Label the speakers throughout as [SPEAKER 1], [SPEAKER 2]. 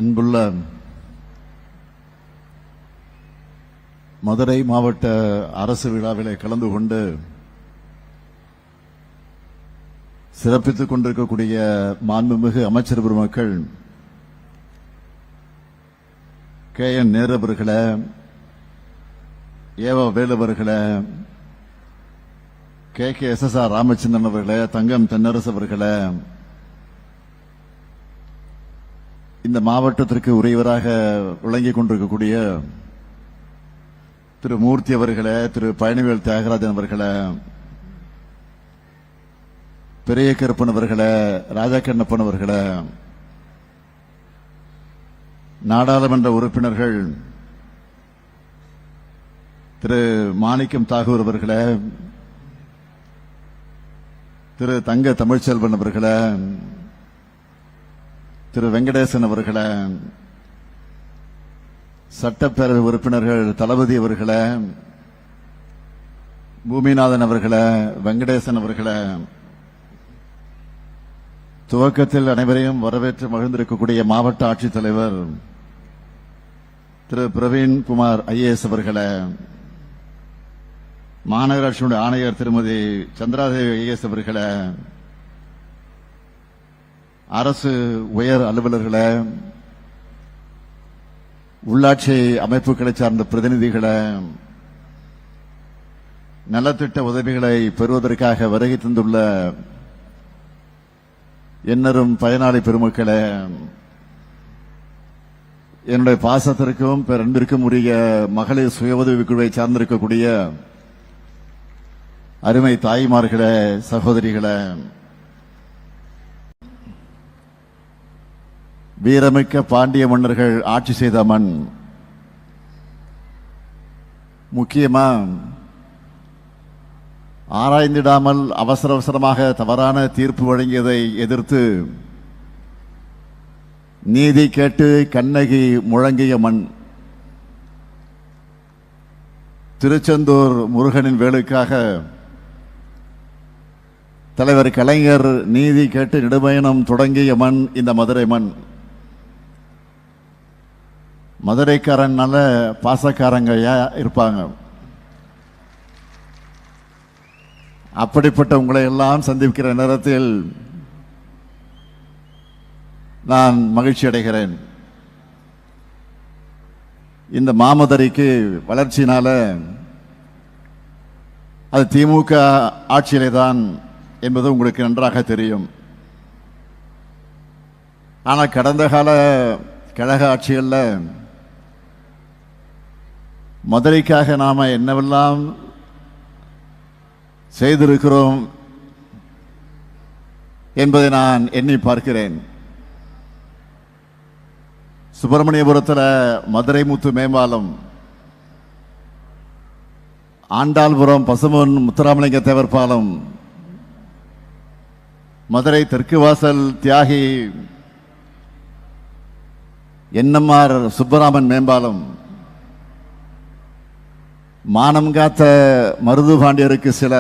[SPEAKER 1] அன்புள்ள மதுரை மாவட்ட அரசு விழாவிலே கலந்து கொண்டு சிறப்பித்துக் கொண்டிருக்கக்கூடிய மாண்புமிகு அமைச்சர் பெருமக்கள் KN நேரு அவர்களே, ஏவ வேலு அவர்களே, KKSSR ராமச்சந்திரன் அவர்களே, தங்கம் தென்னரசு அவர்களே, இந்த மாவட்டத்திற்கு உரியவராக விளங்கிக் கொண்டிருக்கக்கூடிய திரு மூர்த்தி அவர்களே, திரு பழனிவேல் தியாகராஜன் அவர்களே, பெரிய கருப்பன் அவர்களே, ராஜாக்கண்ணப்பன் அவர்களே, நாடாளுமன்ற உறுப்பினர்கள் திரு மாணிக்கம் தாகூர் அவர்களே, திரு தங்க தமிழ்ச்செல்வன் அவர்களே, திரு வெங்கடேசன் அவர்களே, சட்டப்பேரவை உறுப்பினர்கள் தளபதி அவர்களே, பூமிநாதன் அவர்களே, வெங்கடேசன் அவர்களே, துவக்கத்தில் அனைவரையும் வரவேற்று மகிழ்ந்திருக்கக்கூடிய மாவட்ட ஆட்சித்தலைவர் திரு பிரவீன் குமார் IAS அவர்களே, மாநகராட்சியுடைய ஆணையர் திருமதி சந்திராதேவி IAS அவர்களே, அரசு உயர் அலுவலர்களே, உள்ளாட்சி அமைப்புகளை சார்ந்த பிரதிநிதிகளே, நலத்திட்ட உதவிகளை பெறுவதற்காக வருகை தந்துள்ள எண்ணரும் பயனாளி பெருமக்களே, என்னுடைய பாசத்திற்கும் பேரன்பிற்கும் உரிய மகளிர் சுய உதவி குழுவை சார்ந்திருக்கக்கூடிய அருமை தாய்மார்களே, சகோதரிகளே, வீரமிக்க பாண்டிய மன்னர்கள் ஆட்சி செய்த மண். முக்கியமா ஆராய்ந்திடாமல் அவசர அவசரமாக தவறான தீர்ப்பு வழங்கியதை எதிர்த்து நீதி கேட்டு கண்ணகி முழங்கிய மண். திருச்செந்தூர் முருகனின் வேலுக்காக தலைவர் கலைஞர் நீதி கேட்டு நெடுபயணம் தொடங்கிய மண் இந்த மதுரை மண். மதுரைக்காரன் நல்ல பாசக்காரங்க இருப்பாங்க. அப்படிப்பட்ட உங்களை எல்லாம் சந்திக்கிற நேரத்தில் நான் மகிழ்ச்சி அடைகிறேன். இந்த மாமதுரைக்கு வளர்ச்சியினால அது திமுக ஆட்சியிலே தான் என்பது உங்களுக்கு நன்றாக தெரியும். ஆனால் கடந்த கால கழக ஆட்சிகளில் மதுரைக்காக நாம என்னவெல்லாம் செய்திருக்கிறோம் என்பதை நான் எண்ணி பார்க்கிறேன். சுப்பிரமணியபுரத்தில் மதுரை முத்து மேம்பாலம், ஆண்டாள்புரம் பசுமன் முத்துராமலிங்க தேவர் பாலம், மதுரை தெற்கு வாசல் தியாகி NMR சுப்பராமன் மேம்பாலம், மானம் காத்த மருது பாண்டியருக்கு சில,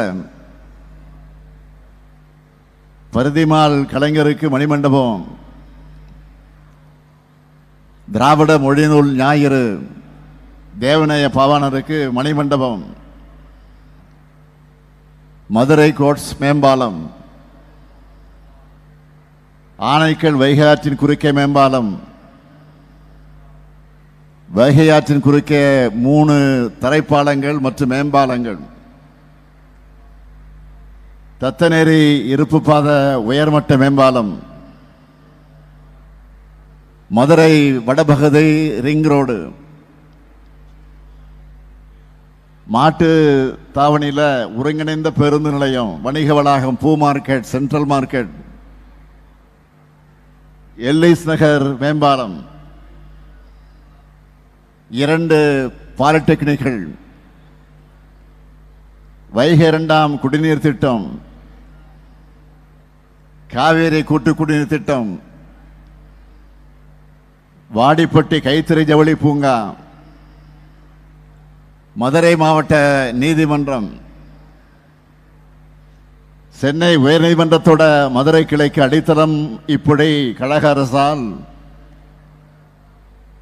[SPEAKER 1] பரிதிமால் கலைஞருக்கு மணிமண்டபம், திராவிட மொழிநூல் ஞாயிறு தேவநேய பாவாணருக்கு மணிமண்டபம், மதுரை கோட்ஸ் மேம்பாலம், ஆனைக்கல் வைகை ஆற்றின் குறுக்கே மேம்பாலம், வைகை ஆற்றின் குறுக்கே 3 தரைப்பாலங்கள் மற்றும் மேம்பாலங்கள், தத்தநேரி இருப்பு பாத உயர்மட்ட மேம்பாலம், மதுரை வடபகுதி ரிங் ரோடு, மாட்டு தாவணியில் ஒருங்கிணைந்த பேருந்து நிலையம், வணிக வளாகம், பூ மார்க்கெட், சென்ட்ரல் மார்க்கெட், எல்லிஸ் நகர் மேம்பாலம், 2 பாலிடெக்னிக்கள், வைகை 2ஆம் குடிநீர் திட்டம், காவேரி கூட்டு குடிநீர் திட்டம், வாடிப்பட்டி கைத்தறி ஜவுளி பூங்கா, மதுரை மாவட்ட நீதிமன்றம், சென்னை உயர்நீதிமன்றத்தோட மதுரை கிளைக்கு அடித்தளம் இப்படி கழக அரசால்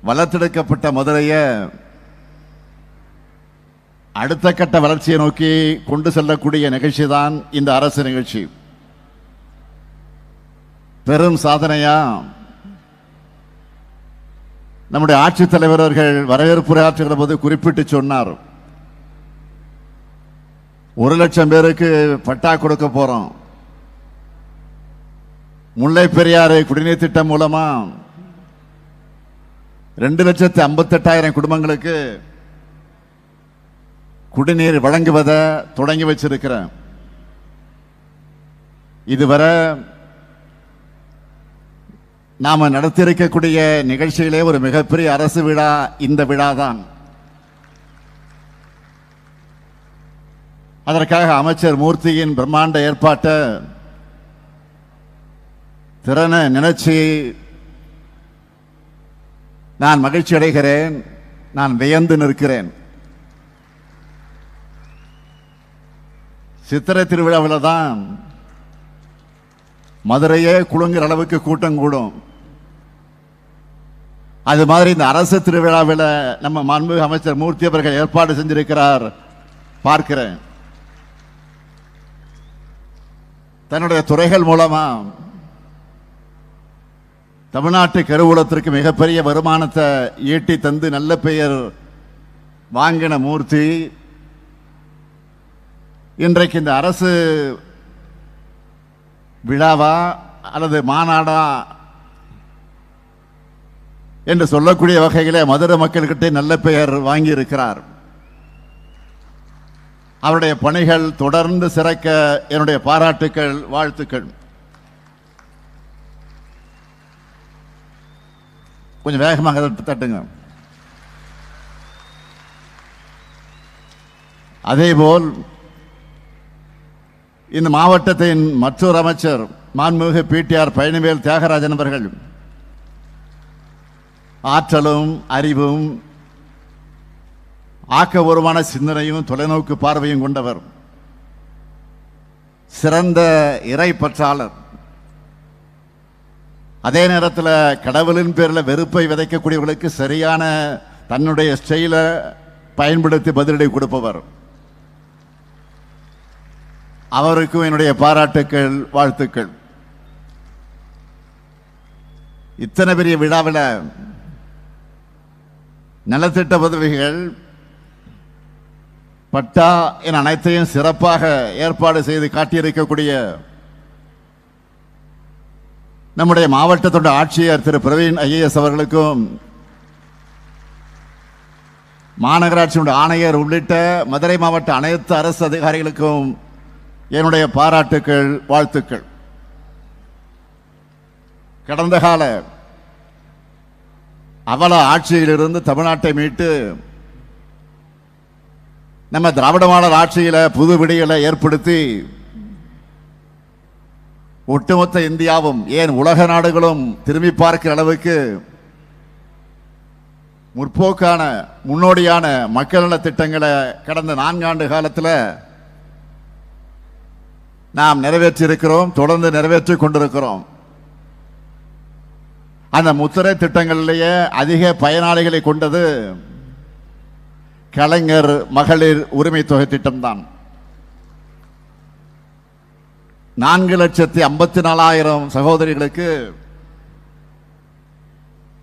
[SPEAKER 1] வளர்த்தெடுக்கப்பட்ட மதுரையை அடுத்த கட்ட வளர்ச்சியை நோக்கி கொண்டு செல்லக்கூடிய நிகழ்ச்சி தான் இந்த அரசு நிகழ்ச்சி. பெரும் சாதனையா நம்முடைய ஆட்சித்தலைவர் அவர்கள் வரவேற்புரையாற்றுகிற போது குறிப்பிட்டு சொன்னார், 1,00,000 பேருக்கு பட்டா கொடுக்க போறோம். முல்லை பெரியாறு குடிநீர் திட்டம் மூலமா 2,58,000 குடும்பங்களுக்கு குடிநீர் வழங்குவதை தொடங்கி வச்சிருக்கிறேன். இதுவரை நாம நடத்தியிருக்கக்கூடிய நிகழ்ச்சியிலே ஒரு மிகப்பெரிய அரசு விழா இந்த விழா தான். அதற்காக அமைச்சர் மூர்த்தியின் பிரம்மாண்ட ஏற்பாட்டை திறனை நினைச்சு நான் மகிழ்ச்சி அடைகிறேன், நான் வியந்து நிற்கிறேன். சித்திரை திருவிழாவில் தான் மதுரையே குலுங்குற அளவுக்கு கூட்டம் கூடும். அது மாதிரி இந்த அரசு திருவிழாவில் நம்ம மாண்புமிகு அமைச்சர் மூர்த்தி அவர்கள் ஏற்பாடு செஞ்சிருக்கிறார் பார்க்கிறேன். தன்னுடைய துறைகள் மூலமா தமிழ்நாட்டு கருவூலத்திற்கு மிகப்பெரிய வருமானத்தை ஈட்டி தந்து நல்ல பெயர் வாங்கின மூர்த்தி இன்றைக்கு இந்த அரசு விழாவா அல்லது மாநாடா என்று சொல்லக்கூடிய வகையிலே மதுரை மக்கள்கிட்ட நல்ல பெயர் வாங்கி இருக்கிறார். அவருடைய பணிகள் தொடர்ந்து சிறக்க என்னுடைய பாராட்டுக்கள், வாழ்த்துக்கள். கொஞ்சம் வேகமாக தட்டுங்க. அதேபோல் இந்த மாவட்டத்தின் மற்றொரு அமைச்சர் மாண்புமிகு பிடிஆர் பழனிவேல் தியாகராஜன் அவர்கள் ஆற்றலும் அறிவும் ஆக்கபூர்வமான சிந்தனையும் தொலைநோக்கு பார்வையும் கொண்டவர், சிறந்த இறை பற்றாளர். அதே நேரத்தில் கடவுளின் பேரில் வெறுப்பை விதைக்கக்கூடியவர்களுக்கு சரியான தன்னுடைய ஸ்டைலை பயன்படுத்தி பதிலடி கொடுப்பவர். அவருக்கும் என்னுடைய பாராட்டுக்கள், வாழ்த்துக்கள். இத்தனை பெரிய விழாவில் நலத்திட்ட உதவிகள், பட்டா என அனைத்தையும் சிறப்பாக ஏற்பாடு செய்து காட்டியிருக்கக்கூடிய நம்முடைய மாவட்டத்தோட ஆட்சியர் திரு பிரவீன் ஐஏஎஸ் அவர்களுக்கும், மாநகராட்சியுடைய ஆணையர் உள்ளிட்ட மதுரை மாவட்ட அனைத்து அரசு அதிகாரிகளுக்கும் என்னுடைய பாராட்டுக்கள், வாழ்த்துக்கள். கடந்த கால அவல ஆட்சியிலிருந்து தமிழ்நாட்டை மீட்டு நம்ம திராவிட மாடல் ஆட்சியில புது விடிகளை ஏற்படுத்தி ஒட்டுமொத்த இந்தியாவும் ஏன் உலக நாடுகளும் திரும்பி பார்க்கிற அளவுக்கு முற்போக்கான முன்னோடியான மக்கள் நல திட்டங்களை கடந்த 4 ஆண்டு காலத்தில் நாம் நிறைவேற்றி இருக்கிறோம், தொடர்ந்து நிறைவேற்றிக் கொண்டிருக்கிறோம். அந்த முத்திரை திட்டங்களிலேயே அதிக பயனாளிகளை கொண்டது கலைஞர் மகளிர் உரிமை தொகை திட்டம்தான். 4,54,000 சகோதரிகளுக்கு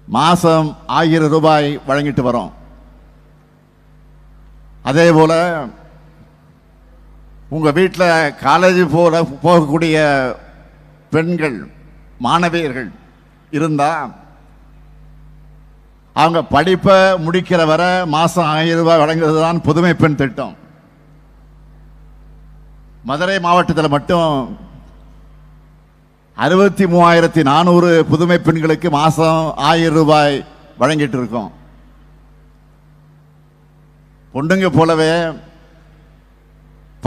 [SPEAKER 1] மாசம் 1000 ரூபாய் வழங்கிட்டு வரோம். அதே போல உங்க வீட்டில் காலேஜ் போகக்கூடிய பெண்கள், மாணவியர்கள் இருந்தா அவங்க படிப்பை முடிக்கிற வரை மாசம் 1000 ரூபாய் வழங்குவது தான் புதுமை பெண் திட்டம். மதுரை மாவட்டத்தில் மட்டும் 63,400 புதுமை பெண்களுக்கு மாசம் 1000 ரூபாய் வழங்கிட்டு இருக்கோம். பொண்ணுங்க போலவே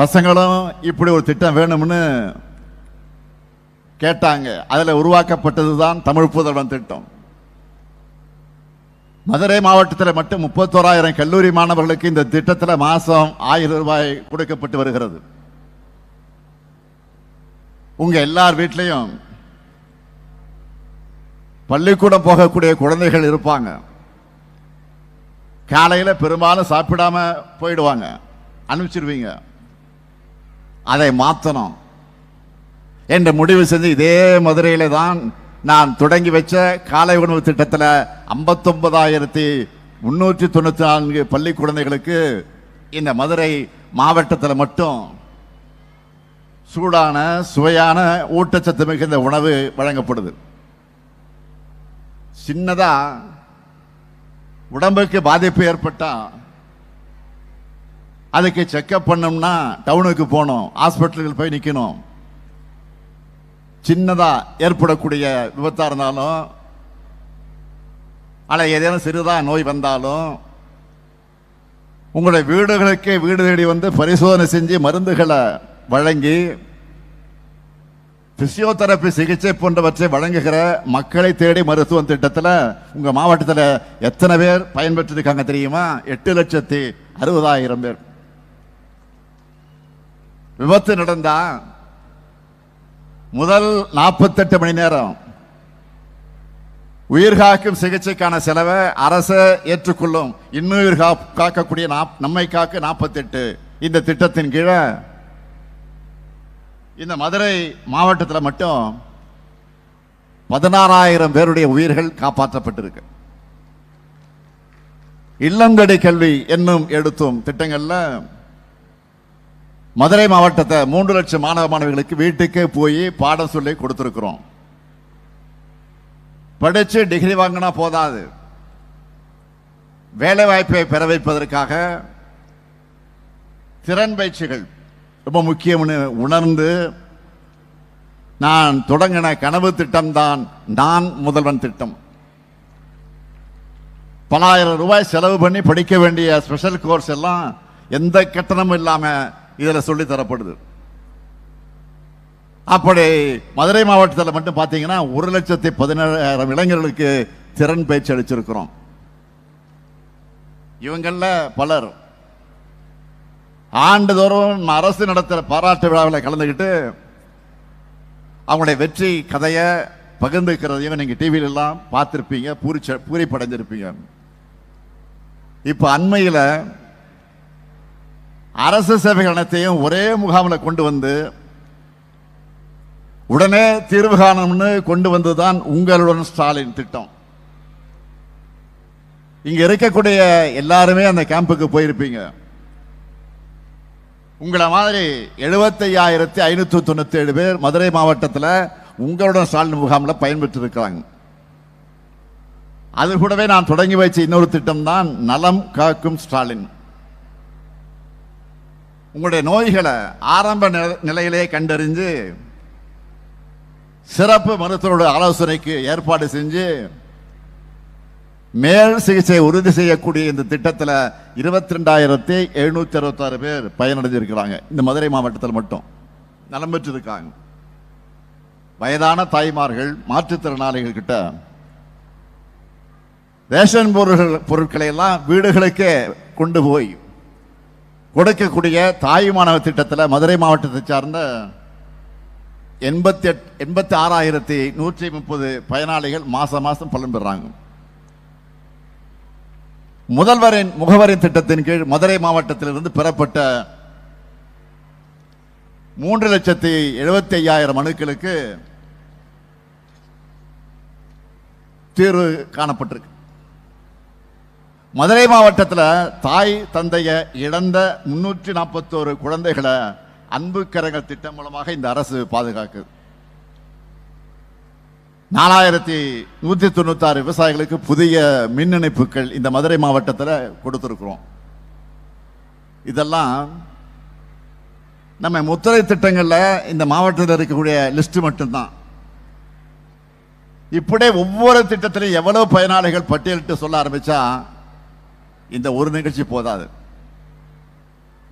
[SPEAKER 1] பசங்களும் இப்படி ஒரு திட்டம் வேணும்னு கேட்டாங்க. அதில் உருவாக்கப்பட்டது தான் தமிழ் புதல்வன் திட்டம். மதுரை மாவட்டத்தில் மட்டும் 31,000 கல்லூரி மாணவர்களுக்கு இந்த திட்டத்தில் மாசம் 1000 ரூபாய் கொடுக்கப்பட்டு வருகிறது. உங்க எல்லார் வீட்லையும் பள்ளிக்கூடம் போகக்கூடிய குழந்தைகள் இருப்பாங்க. காலையில் பெரும்பாலும் சாப்பிடாம போயிடுவாங்க, அனுப்பிச்சிருவீங்க. அதை மாற்றணும் என்று முடிவு செஞ்சு இதே மதுரையில தான் நான் தொடங்கி வச்ச காலை உணவு திட்டத்தில் 59,394 பள்ளி குழந்தைகளுக்கு இந்த மதுரை மாவட்டத்தில் மட்டும் சூடான சுவையான ஊட்டச்சத்து மிகுந்த உணவு வழங்கப்படுது. சின்னதா உடம்புக்கு பாதிப்பு ஏற்பட்டா அதுக்கு செக்அப் பண்ணோம்னா டவுனுக்கு போகணும், ஹாஸ்பிட்டலுக்கு போய் நிற்கணும். சின்னதா ஏற்படக்கூடிய விபத்தா இருந்தாலும் அல்ல ஏதேனும் சிறிதா நோய் வந்தாலும் உங்களுடைய வீடுகளுக்கே வீடு தேடி வந்து பரிசோதனை செஞ்சு மருந்துகளை வழங்கி பிசியோதெரபி சிகிச்சை போன்றவற்றை வழங்குகிற மக்களை தேடி மருத்துவம் திட்டத்தில் உங்க மாவட்டத்தில் எத்தனை பேர் பயன்பெற்றிருக்காங்க தெரியுமா? 8,60,60,000 பேர். விபத்து நடந்தா முதல் 48 மணி நேரம் உயிர்காக்கும் சிகிச்சைக்கான செலவை அரசு ஏற்றுக்கொள்ளும். இன்னுயிர் காக்கக்கூடிய நம்மை காக்க 48 இந்த திட்டத்தின் கீழே இந்த மதுரை மாவட்டத்தில் மட்டும் 16,000 பேருடைய உயிர்கள் காப்பாற்றப்பட்டிருக்கு. இல்லங்கடி கல்வி என்னும் எடுத்தும் திட்டங்கள்ல மதுரை மாவட்டத்தை 3 லட்சம் மாணவ மாணவிகளுக்கு வீட்டுக்கே போய் பாடம் சொல்லி கொடுத்திருக்கிறோம். படிச்சு டிகிரி வாங்கினா போதாது, வேலை வாய்ப்பை பெற வைப்பதற்காக திறன் பயிற்சிகள் ரொம்ப முக்கியம்னு உணர்ந்து நான் தொடங்கின கனவு திட்டம் தான் நான் முதல்வன் திட்டம். பல ஆயிரம் ரூபாய் செலவு பண்ணி படிக்க வேண்டிய ஸ்பெஷல் கோர்ஸ் எல்லாம் எந்த கட்டணமும் இல்லாம இதில் சொல்லி தரப்படுது. அப்படி மதுரை மாவட்டத்தில் மட்டும் பார்த்தீங்கன்னா 1,17,000 இளைஞர்களுக்கு திறன் பயிற்சி அளிச்சிருக்கிறோம். இவங்கள பலர் ஆண்டுதோறும் அரசு நடத்துகிற பாராட்டு விழாவில் கலந்துக்கிட்டு அவங்களுடைய வெற்றி கதையை பகிர்ந்துக்கிறதையும் நீங்க டிவியில எல்லாம் பார்த்திருப்பீங்க, பூரிப்படைஞ்சிருப்பீங்க. இப்ப அண்மையில் அரசு சேவைகள் அனைத்தையும் ஒரே முகாமில் கொண்டு வந்து உடனே தீர்வு காணணும்னு கொண்டு வந்ததுதான் உங்களுடன் ஸ்டாலின் திட்டம். இங்க இருக்கக்கூடிய எல்லாருமே அந்த கேம்புக்கு போயிருப்பீங்க. உங்களை மாதிரி 75,597 பேர் மதுரை மாவட்டத்தில் உங்களுடன் ஸ்டாலின் முகாமில் பயன்பெற்று இருக்கிறாங்க. அது கூடவே நான் தொடங்கி வைச்ச இன்னொரு திட்டம் தான் நலம் காக்கும் ஸ்டாலின். உங்களுடைய நோய்களை ஆரம்ப நிலையிலே கண்டறிஞ்சு சிறப்பு மருத்துவரோட ஆலோசனைக்கு ஏற்பாடு செஞ்சு மேல் சிகிச்சை உறுதி செய்யக்கூடிய இந்த திட்டத்தில் 22,766 பேர் பயனடைஞ்சிருக்கிறாங்க. இந்த மதுரை மாவட்டத்தில் மட்டும் நலம் பெற்றிருக்காங்க. வயதான தாய்மார்கள், மாற்றுத்திறனாளிகள் கிட்ட ரேஷன் பொருட்களை எல்லாம் வீடுகளுக்கே கொண்டு போய் கொடுக்கக்கூடிய தாய் மாணவ திட்டத்தில் மதுரை மாவட்டத்தை சார்ந்த 86,130 பயனாளிகள் மாசம் பலன் பெறாங்க. முதல்வரின் முகவரின் திட்டத்தின் கீழ் மதுரை மாவட்டத்திலிருந்து பெறப்பட்ட 3,75,000 மனுக்களுக்கு தீர்வு காணப்பட்டிருக்கு. மதுரை மாவட்டத்தில் தாய் தந்தைய இழந்த 341 குழந்தைகளை அன்பு கரங்கள் திட்டம் மூலமாக இந்த அரசு பாதுகாக்குது. 4,196 விவசாயிகளுக்கு புதிய மின் இணைப்புகள் இந்த மதுரை மாவட்டத்தில் கொடுத்திருக்கிறோம். இதெல்லாம் நம்ம முத்திரை திட்டங்கள்ல இந்த மாவட்டத்தில் இருக்கக்கூடிய லிஸ்ட் மட்டும்தான். இப்படியே ஒவ்வொரு திட்டத்திலும் எவ்வளவு பயனாளிகள் பட்டியலிட்டு சொல்ல ஆரம்பிச்சா இந்த ஒரு நிகழ்ச்சி போதாது.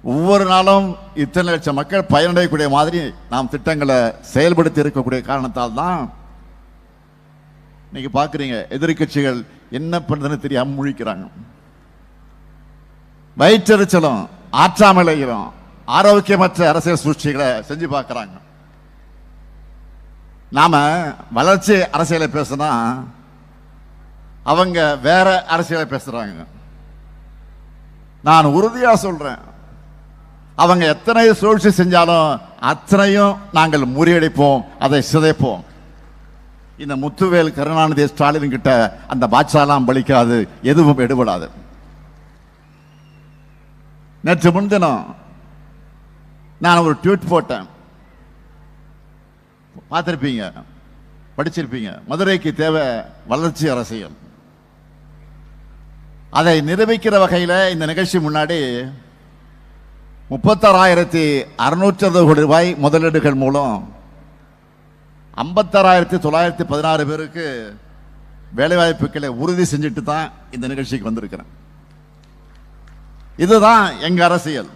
[SPEAKER 1] ஒவ்வொரு நாளும் இத்தனை லட்சம் மக்கள் பயனடையக்கூடிய மாதிரி நாம் திட்டங்களை செயல்படுத்தி இருக்கக்கூடிய காரணத்தால் தான் நீங்க பாக்குறீங்க எதிர்கட்சிகள் என்ன பண்றதுன்னு தெரியாம முழிக்கிறாங்க. வயிற்றெரிச்சலும் ஆற்றாமலையும் ஆரோக்கியமற்ற அரசியல் சூழ்ச்சிகளை செஞ்சு பார்க்கிறாங்க. நாம வளர்ச்சி அரசியலை பேசினா அவங்க வேற அரசியலை பேசுறாங்க. நான் உறுதியா சொல்றேன், அவங்க எத்தனை சூழ்ச்சி செஞ்சாலும் அத்தனையும் நாங்கள் முறியடிப்போம், அதை சிதைப்போம். இந்த முத்துவேல் கருணாநிதி ஸ்டாலின் கிட்ட அந்த பாட்சாலாம் பலிக்காது, எதுவும் எடுபடாது. நேற்று முன்தினம் நான் ஒரு ட்வீட் போட்டேன், பார்த்திருப்பீங்க, படிச்சிருப்பீங்க. மதுரைக்கு தேவை வளர்ச்சி அரசியல். அதை நிரூபிக்கிற வகையில் இந்த நிகழ்ச்சி முன்னாடி 36,660 கோடி ரூபாய் முதலீடுகள் மூலம் 56,916 பேருக்கு வேலைவாய்ப்புகளை உறுதி செஞ்சுட்டு தான் இந்த நிகழ்ச்சிக்கு வந்திருக்கிறேன். இதுதான் எங்க அரசியல்.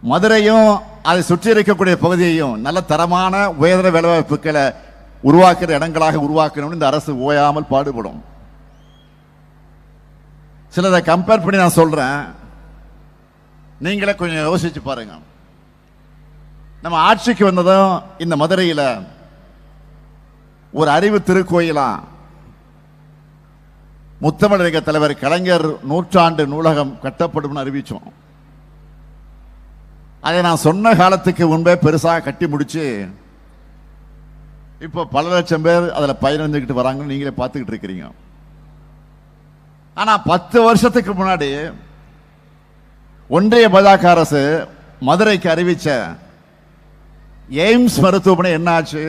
[SPEAKER 1] மதுரையும் அதை சுற்றி இருக்கக்கூடிய பகுதியையும் நல்ல தரமான உயர்தர வேலைவாய்ப்புகளை உருவாக்குற இடங்களாக உருவாக்கணும்னு இந்த அரசு ஓயாமல் பாடுபடும். சிலதை கம்பேர் பண்ணி நான் சொல்றேன், நீங்களே கொஞ்சம் யோசிச்சு பாருங்க. நம்ம ஆட்சிக்கு வந்ததும் இந்த மதுரையில் ஒரு அறிவு திருக்கோயிலா முத்தமிழக தலைவர் கலைஞர் நூற்றாண்டு நூலகம் கட்டப்படும் அறிவிச்சோம். அதை நான் சொன்ன காலத்துக்கு முன்பே பெருசாக கட்டி முடிச்சு இப்போ பல லட்சம் பேர் அதில் பயணிச்சுக்கிட்டு வராங்கன்னு நீங்களே பார்த்துக்கிட்டு இருக்கிறீங்க. ஆனால் 10 வருஷத்துக்கு முன்னாடி ஒன்றிய பாஜக அரசு மதுரைக்கு அறிவிச்ச எய்ம்ஸ் மருத்துவமனை என்ன ஆச்சு?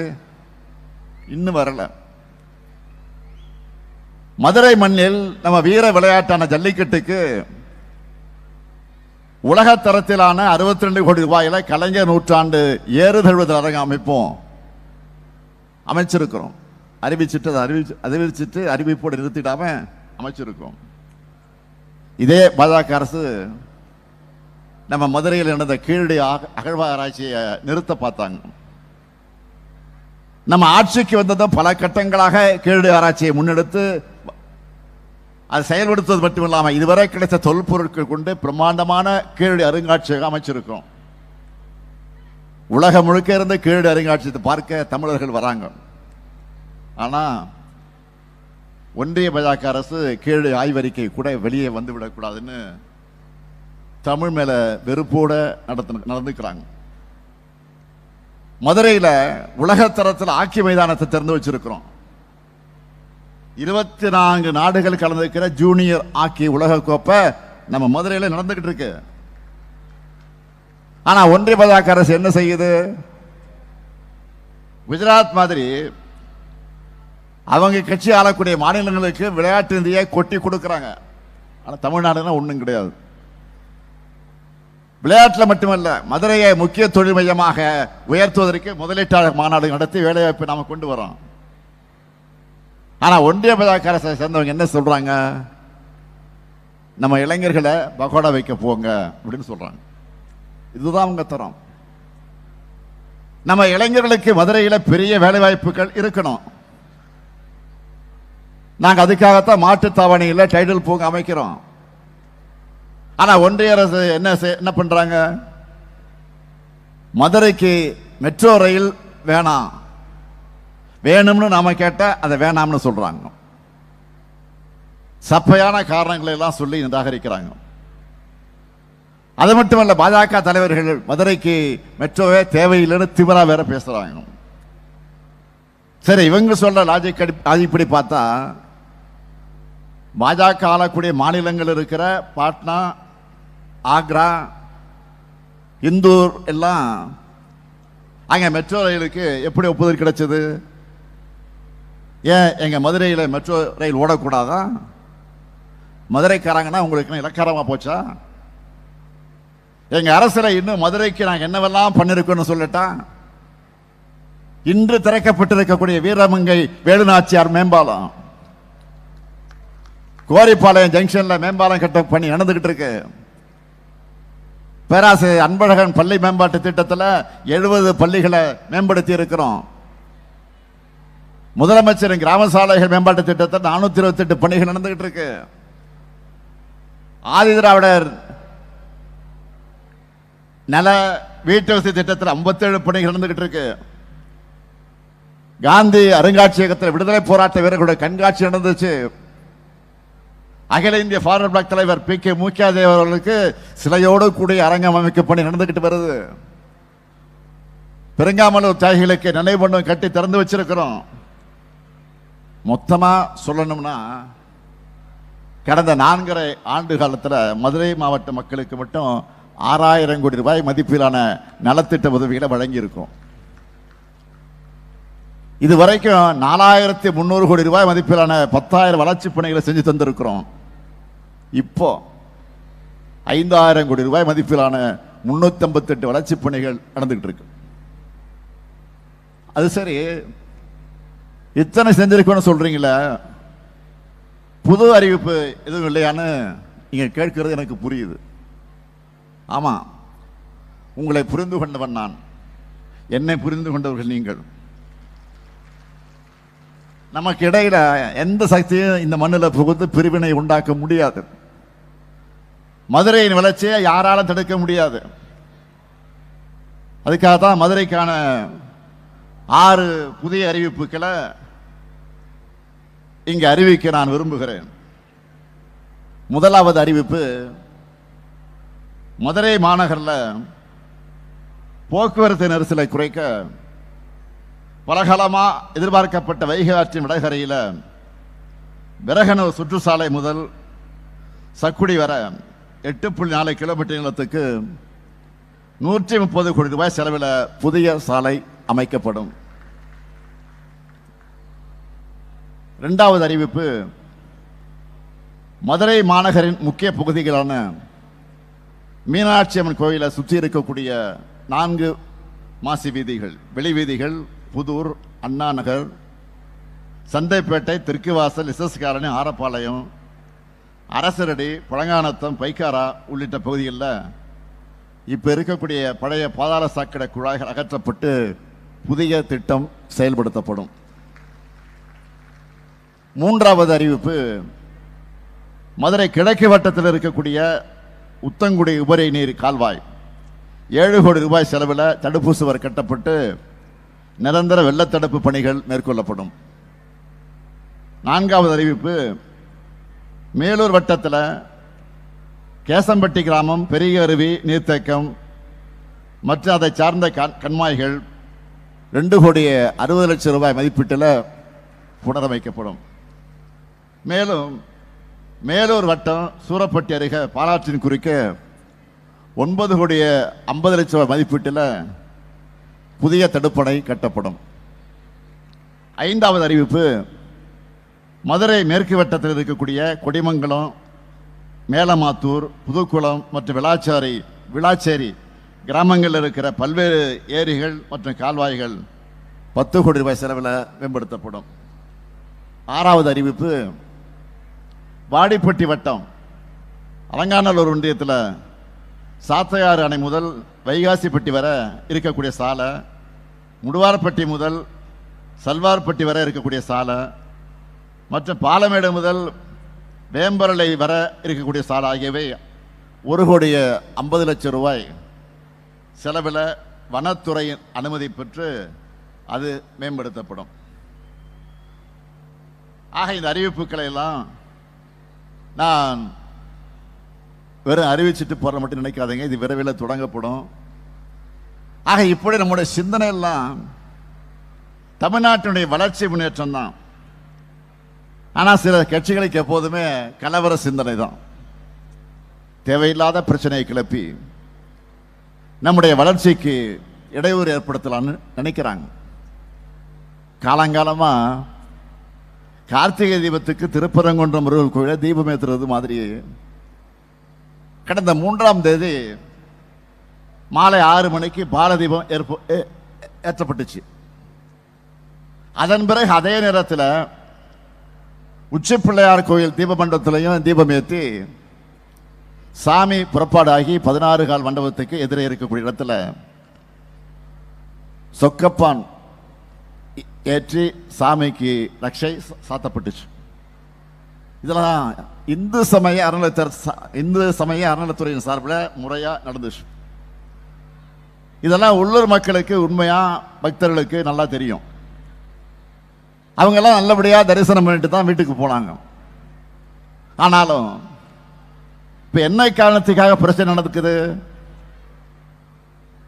[SPEAKER 1] இன்னும் வரல. மதுரை மண்ணில் நம்ம வீர விளையாட்டான ஜல்லிக்கட்டுக்கு உலக தரத்திலான 62 கோடி ரூபாயில கலைஞர் நூற்றாண்டு ஏறுதழுவது அரங்கம் அமைப்போம் அமைச்சிருக்கிறோம். அறிவிச்சிட்டு அறிவிப்போடு நிறுத்திடாம அமைச்சிருக்கிறோம். இதே பாஜக அரசு நம்ம மதுரையில் நடந்த கீழடி அகழ்வாராய்ச்சியை நிறுத்த பார்த்தாங்க. நம்ம ஆட்சிக்கு வந்ததும் பல கட்டங்களாக கீழடி ஆராய்ச்சியை முன்னெடுத்து அதை செயல்படுத்துவது மட்டுமில்லாமல் இதுவரை கிடைத்த தொல்பொருட்கள் கொண்டு பிரம்மாண்டமான கீழடி அருங்காட்சியகம் அமைச்சிருக்கிறோம். உலகம் முழுக்க இருந்து கீழடி அருங்காட்சியத்தை பார்க்க தமிழர்கள் வராங்க. ஆனா ஒன்றிய பாஜக அரசு கீழடி ஆய்வறிக்கை கூட வெளியே வந்துவிடக்கூடாதுன்னு தமிழ் மேல வெறுப்போட நடந்துக்கிறாங்க. மதுரையில் உலகத்தரத்தில் ஆக்கி மைதானத்தை திறந்து வச்சிருக்கிறோம். 24 நாடுகள் கலந்துக்கிற ஜூனியர் ஆக்கி உலக கோப்பை நம்ம மதுரையில் நடந்துகிட்டு இருக்கு. ஆனா ஒன்றிய பாஜக அரசு என்ன செய்யுது? குஜராத் மாதிரி அவங்க கட்சி ஆளக்கூடிய மாநிலங்களுக்கு விளையாட்டு நிதியை கொட்டி கொடுக்கிறாங்க. ஆனா தமிழ்நாடுனா ஒண்ணும் கிடையாது. விளையாட்டில் மட்டுமல்ல, மதுரையை முக்கிய தொழில் மையமாக உயர்த்துவதற்கு முதலீட்டாளர் மாநாடு நடத்தி வேலைவாய்ப்பை நாம கொண்டு வரோம். ஆனா ஒன்றிய பாஜக அரசை சேர்ந்தவங்க என்ன சொல்றாங்க? நம்ம இளைஞர்களை பகோடா வைக்க போங்க அப்படின்னு சொல்றாங்க. இதுதான் அவங்க தரம். நம்ம இளைஞர்களுக்கு மதுரையில் பெரிய வேலைவாய்ப்புகள் இருக்கணும். நாங்க அதுக்காகத்தான் மாட்டுத்தாவணியில் டைடல் பூங்கா அமைக்கிறோம். ஆனா ஒன்றிய அரசு என்ன பண்றாங்க? மதுரைக்கு மெட்ரோ ரயில் வேணாம், வேணும்னு நாம கேட்டா அதை வேணாம்னு சொல்றாங்க. சப்பையான காரணங்களை எல்லாம் சொல்லி நிராகரிக்கிறாங்க. அது மட்டுமல்ல, பாஜக தலைவர்கள் மதுரைக்கு மெட்ரோவே தேவையில்லைன்னு திமிரா வேற பேசுறாங்க. சரி, இவங்க சொல்ற லாஜிக் இப்படி பார்த்தா பாஜக ஆளக்கூடிய மாநிலங்கள் இருக்கிற பாட்னா, ஆக்ரா, இந்தூர் எல்லாம் அங்க மெட்ரோ ரயிலுக்கு எப்படி ஒப்புதல் கிடைச்சது? ஏன் எங்க மதுரையில் மெட்ரோ ரயில் ஓடக்கூடாதா? மதுரைக்காரங்கன்னா உங்களுக்கு இலக்காரமா போச்சா? எங்க அரசுல இன்னும் மதுரைக்கு நாங்க என்னவெல்லாம் பண்ணிருக்கோம்னு சொல்லட்டா, இன்று திறக்கப்பட்டிருக்கக்கூடிய வீரமங்கை வேலுநாச்சியார் மேம்பாலம், கோரிப்பாளையம் ஜங்ஷன்ல மேம்பாலம் கட்ட பணி நடந்துகிட்டு இருக்கு. பேராசிரியர் அன்பழகன் பள்ளி மேம்பாட்டு திட்டத்தில் 70 பள்ளிகளை மேம்படுத்தி இருக்கிறோம். முதலமைச்சரின் கிராம சாலைகள் மேம்பாட்டு திட்டத்தில் 428 பணிகள் நடந்துகிட்டு இருக்கு. ஆதிதிராவிடர் நல வீட்டு வசதி திட்டத்தில் 57 பணிகள் நடந்துகிட்டு இருக்கு. காந்தி அருங்காட்சியகத்தில் விடுதலை போராட்ட வீரர்களுடைய கண்காட்சி நடந்துச்சு. அகில இந்திய ஃபார்வர்ட் பிளாக் தலைவர் பி கே மூக்கியாதேவ் அவர்களுக்கு சிலையோடு கூடிய அரங்கம் அமைக்க பணி நடந்துகிட்டு வருது. பெருங்காமலூர் தியாகிகளுக்கு நினைவு மண்டபம் கட்டி திறந்து வச்சிருக்கிறோம். மொத்தமா சொல்லணும்னா கடந்த 4.5 ஆண்டு காலத்தில் மதுரை மாவட்ட மக்களுக்கு மட்டும் 6000 கோடி ரூபாய் மதிப்பிலான நலத்திட்ட உதவிகளை வழங்கி இருக்கும். இதுவரைக்கும் 4300 கோடி ரூபாய் மதிப்பிலான 10,000 வளர்ச்சி பணிகளை செஞ்சு தந்திருக்கிறோம். இப்போ 5000 கோடி ரூபாய் மதிப்பிலான 358 வளர்ச்சி பணிகள் நடந்துகிட்டு இருக்கு. அது சரி, இத்தனை செஞ்சிருக்கோன்னு சொல்றீங்களே, புது அறிவிப்பு எதுவும் இல்லையான்னு நீங்க கேட்கிறது எனக்கு புரியுது. ஆமா, உங்களை புரிந்து கொண்டவன் நான், என்னை புரிந்து கொண்டவர்கள் நீங்கள். நமக்கு இடையில எந்த சக்தியும் இந்த மண்ணில் புகுந்து பிரிவினை உண்டாக்க முடியாது. மதுரையின் வளர்ச்சியை யாராலும் தடுக்க முடியாது. அதுக்காகத்தான் மதுரைக்கான 6 புதிய அறிவிப்புகளை இங்க அறிவிக்க நான் விரும்புகிறேன். முதலாவது அறிவிப்பு, மதுரை மாநகரில் போக்குவரத்து நெரிசலை குறைக்க பலகாலமா எதிர்பார்க்கப்பட்ட வைகை ஆற்றின் வடகரையில் விரகனூர் சுற்றுச்சாலை முதல் சக்குடி வர 8.4 கிலோமீட்டர் நீளத்துக்கு 130 கோடி ரூபாய் செலவில் புதிய சாலை அமைக்கப்படும். இரண்டாவது அறிவிப்பு, மதுரை மாநகரின் முக்கிய பகுதிகளான மீனாட்சி அம்மன் கோயிலை சுற்றி இருக்கக்கூடிய 4 மாசி வீதிகள், வெளி வீதிகள், புதூர், அண்ணா நகர், சந்தைப்பேட்டை, தெற்குவாசல், எஸ்எஸ் காலனி, ஆரப்பாளையம், அரசரடி, பழங்கானத்தம், பைக்காரா உள்ளிட்ட பகுதிகளில் இப்போ இருக்கக்கூடிய பழைய பாதாள சாக்கடை குழாய்கள் அகற்றப்பட்டு புதிய திட்டம் செயல்படுத்தப்படும். மூன்றாவது அறிவிப்பு, மதுரை கிழக்கு வட்டத்தில் இருக்கக்கூடிய உத்தங்குடி உபரி நீர் கால்வாய் 7 கோடி ரூபாய் செலவில் தடுப்பு சுவர் கட்டப்பட்டு நிரந்தர வெள்ளத்தடுப்பு பணிகள் மேற்கொள்ளப்படும். நான்காவது அறிவிப்பு, மேலூர் வட்டத்தில் கேசம்பட்டி கிராமம், பெரிய அருவி நீர்த்தேக்கம் மற்றும் அதை சார்ந்த கண்மாய்கள் 2 கோடி 60 லட்சம் ரூபாய் மதிப்பீட்டில் புனரமைக்கப்படும். மேலும் மேலூர் வட்டம் சூரப்பட்டி அருகே பாலாற்றின் குறுக்க 9 கோடி 50 லட்சம் ரூபாய் மதிப்பீட்டில் புதிய தடுப்பணை கட்டப்படும். ஐந்தாவது அறிவிப்பு, மதுரை மேற்கு வட்டத்தில் இருக்கக்கூடிய கொடிமங்கலம், மேலமாத்தூர், புதுக்குளம் மற்றும் விளாச்சேரி கிராமங்களில் இருக்கிற பல்வேறு ஏரிகள் மற்றும் கால்வாய்கள் 10 கோடி ரூபாய் செலவில் மேம்படுத்தப்படும். ஆறாவது அறிவிப்பு, வாடிப்பட்டி வட்டம் அலங்காநல்லூர் ஒன்றியத்தில் சாத்தையாறு அணை முதல் வைகாசிப்பட்டி வரை இருக்கக்கூடிய சாலை, முடுவார்பட்டி முதல் சல்வார்பட்டி வரை இருக்கக்கூடிய சாலை மற்றும் பாலமேடு முதல் வேம்பரலை வர இருக்கக்கூடிய சாலை ஆகியவை 1 கோடி 50 லட்சம் ரூபாய் செலவில் வனத்துறையின் அனுமதி பெற்று அது மேம்படுத்தப்படும். ஆக இந்த அறிவிப்புகளை எல்லாம் நான் வெறும் அறிவிச்சுட்டு போற மட்டும் நினைக்காதீங்க, இது விரைவில் தொடங்கப்படும். ஆக இப்படி நம்முடைய சிந்தனை எல்லாம் தமிழ்நாட்டினுடைய வளர்ச்சி முன்னேற்றம் தான். ஆனால் சில கட்சிகளுக்கு எப்போதுமே கலவர சிந்தனை தான். தேவையில்லாத பிரச்சனையை கிளப்பி நம்முடைய வளர்ச்சிக்கு இடையூறு ஏற்படுத்தலான்னு நினைக்கிறாங்க. காலங்காலமா கார்த்திகை தீபத்துக்கு திருப்பரங்குன்றம் முருகன் கோயிலை தீபம் ஏற்றுறது மாதிரி கடந்த 3ஆம் தேதி மாலை 6 மணிக்கு பாலதீபம் ஏற்றப்பட்டுச்சு. அதன் பிறகு அதே நேரத்தில் உச்சிப்பிள்ளையார் கோயில் தீபமண்டபத்திலையும் தீபம் ஏற்றி சாமி புறப்பாடு ஆகி 16 கால் மண்டபத்துக்கு எதிரே இருக்கக்கூடிய இடத்துல சொக்கப்பான் ஏற்றி சாமிக்கு ரக்ஷை சாத்தப்பட்டுச்சு. இதெல்லாம் இந்து சமய அறநிலைத்துறையின் சார்பில் முறையா நடந்துச்சு. இதெல்லாம் உள்ளூர் மக்களுக்கு உண்மையா பக்தர்களுக்கு நல்லா தெரியும். அவங்க எல்லாம் நல்லபடியா தரிசனம் பண்ணிட்டு தான் வீட்டுக்கு போனாங்க. ஆனாலும் இப்ப என்ன காரணத்துக்காக பிரச்சனை நடக்குது?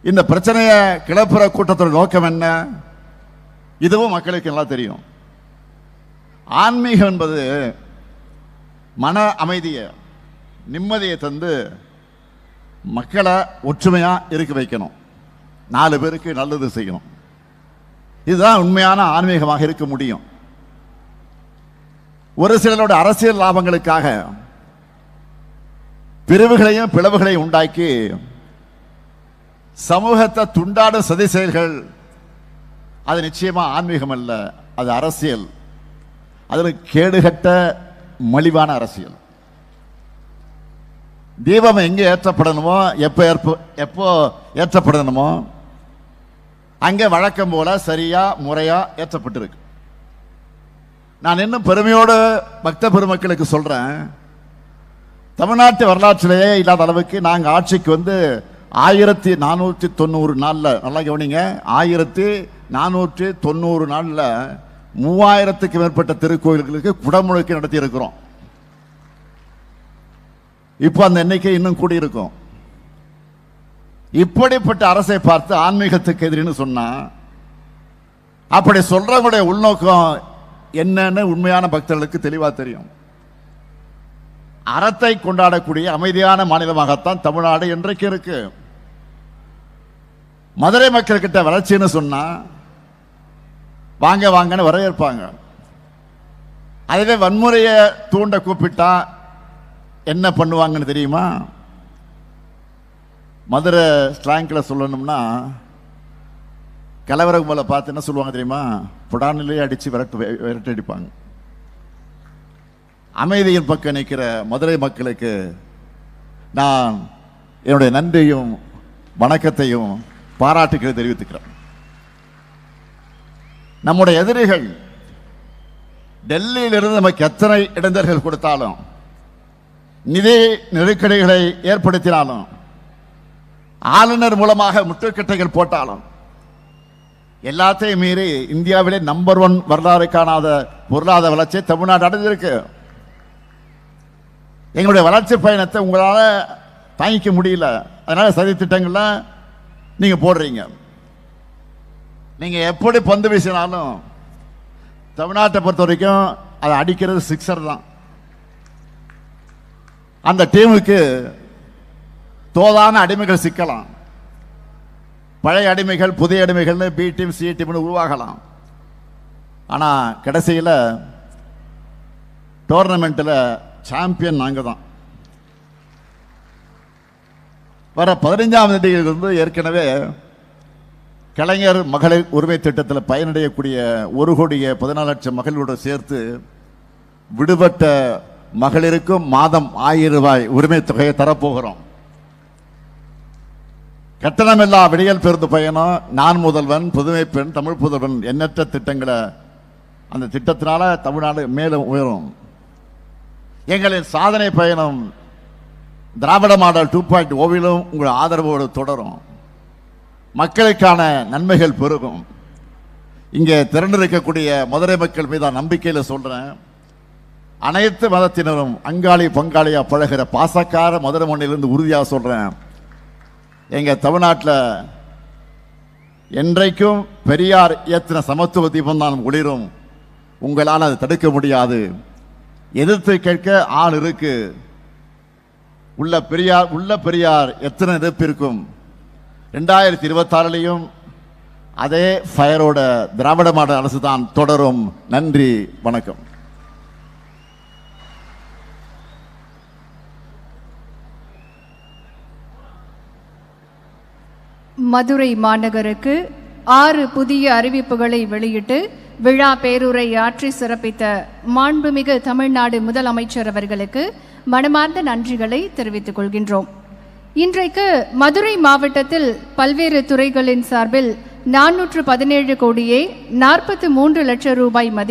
[SPEAKER 1] இந்த பிரச்சனையை கிளப்புற கூட்டத்தோட நோக்கம் என்ன? இதுவும் மக்களுக்கு நல்லா தெரியும். ஆன்மீகம் என்பது மன அமைதியை, நிம்மதியை தந்து மக்களை ஒற்றுமையா இருக்க வைக்கணும், 4 பேருக்கு நல்லது செய்யணும். இதுதான் உண்மையான ஆன்மீகமாக இருக்க முடியும். ஒரு சிலரோட அரசியல் லாபங்களுக்காக பிரிவுகளையும் பிளவுகளையும் உண்டாக்கி சமூகத்தை துண்டாடும் சதி செயல்கள், அது நிச்சயமா ஆன்மீகம் அல்ல, அது அரசியல். அதில் கேடுகட்ட மலிவான அரசியல். தீபம் எங்கே ஏற்றப்படணுமோ, எப்போ ஏற்றப்படணுமோ அங்கே வழக்கம் போல சரியா முறையா ஏற்றப்பட்டிருக்கு. நான் இன்னும் பெருமையோடு பக்த பெருமக்களுக்கு சொல்றேன், தமிழ்நாட்டு வரலாற்றிலேயே இல்லாத அளவுக்கு நாங்கள் ஆட்சிக்கு வந்து 1490 நாளில், நல்லா கவனிங்க, 1490 நாளில் 3000க்கும் மேற்பட்ட திருக்கோயில்களுக்கு குடமுழுக்கு நடத்தி இருக்கிறோம். இப்போ அந்த எண்ணிக்கை இன்னும் கூடியிருக்கும். இப்படிப்பட்ட அரசை பார்த்து ஆன்மீகத்துக்கு எதிரின்னு சொன்னா, அப்படி சொல்றவங்களுடைய உள்நோக்கம் என்னன்னு உண்மையான பக்தர்களுக்கு தெளிவா தெரியும். அறத்தை கொண்டாடக்கூடிய அமைதியான மாநிலமாகத்தான் தமிழ்நாடு இன்றைக்கு இருக்கு. மதுரை மக்கள் கிட்ட வளர்ச்சின்னு சொன்னா வாங்க வாங்கன்னு வரவேற்பாங்க. அதுவே வன்முறையை தூண்ட கூப்பிட்டா என்ன பண்ணுவாங்கன்னு தெரியுமா? மதுரை ஸ்லாங்கில் சொல்லணும்னா, கலவரம் போல பார்த்து என்ன சொல்லுவாங்க தெரியுமா? புடானிலேயே அடிச்சு விரட்டடிப்பாங்க. அமைதியின் பக்கம் நிற்கிற மதுரை மக்களுக்கு நான் என்னுடைய நன்றியும் வணக்கத்தையும் பாராட்டுகளை தெரிவித்துக்கிறேன். நம்முடைய எதிரிகள் டெல்லியிலிருந்து நமக்கு எத்தனை இடைஞ்சல்கள் கொடுத்தாலும், நிதி நெருக்கடிகளை ஏற்படுத்தினாலும், ஆளுநர் மூலமாக முட்டுக்கட்டைகள் போட்டாலும், எல்லாத்தையும் மீறி இந்தியாவிலே நம்பர் 1 வரலாறு காணாத பொருளாதார வளர்ச்சி தமிழ்நாடு அடைஞ்சிருக்கு. எங்களுடைய வளர்ச்சி பயணத்தை உங்களால் தாங்கிக்க முடியல, அதனால சதி திட்டங்கள்ல நீங்க போடுறீங்க. நீங்க எப்படி பந்து வீசினாலும் தமிழ்நாட்டை பொறுத்த வரைக்கும் அதை அடிக்கிறது 6 தான். அந்த டீமுக்கு தோதான அடிமைகள் சிக்கலாம். பழைய அடிமைகள், புதிய அடிமைகள், பி டீம் சி டீம்னு உருவாகலாம். ஆனா கடைசியில் டோர்னமெண்ட்டில் சாம்பியன் நாங்கள் தான். வர 15ஆம் தேதியிலிருந்து ஏற்கனவே கலைஞர் மகளிர் உரிமை திட்டத்தில் பயனடையக்கூடிய 1,14,00,000 மகளிரோடு சேர்த்து விடுபட்ட மகளிருக்கும் மாதம் 1000 ரூபாய் உரிமை தொகையை தரப்போகிறோம். கட்டணமில்லா விடியல் பேருந்து பயணம், நான் முதல்வன், புதுமை பெண், தமிழ் புதல்வன், எண்ணற்ற திட்டங்களை, அந்த திட்டத்தினால தமிழ்நாடு மேலும் உயரும். எங்களின் சாதனை பயணம் திராவிட மாடல் 2.0விலும் உங்கள் ஆதரவோடு தொடரும். மக்களுக்கான நன்மைகள் பெருகும். இங்கே திரண்டிருக்கக்கூடிய மதுரை மக்கள் மீது நம்பிக்கையில் சொல்றேன், அனைத்து மதத்தினரும் அங்காளி பங்காளியா பழகிற பாசக்கார மதுரை மண்ணிலிருந்து உறுதியாக சொல்றேன், எங்க தமிழ்நாட்டில் என்றைக்கும் பெரியார் ஏற்றின சமத்துவ தீபம் தான் ஒளிரும். உங்களால் அதை தடுக்க முடியாது. எதிர்த்து கேட்க ஆள் இருக்கு. உள்ள பெரியார் எத்தனை எதிர்ப்பு இருக்கும். 2026லையும் அதே ஃபயரோட திராவிட மாடல் அரசு தான் தொடரும். நன்றி, வணக்கம்.
[SPEAKER 2] மதுரை மாநகருக்கு 6 புதிய அறிவிப்புகளை வெளியிட்டு விழா பேருரை ஆற்றி சிறப்பித்த மாண்புமிகு தமிழ்நாடு முதலமைச்சர் அவர்களுக்கு மனமார்ந்த நன்றிகளை தெரிவித்துக் கொள்கின்றோம். இன்றைக்கு மதுரை மாவட்டத்தில் பல்வேறு துறைகளின் சார்பில் 417 கோடியே 43 லட்சம் ரூபாய் மதிப்பு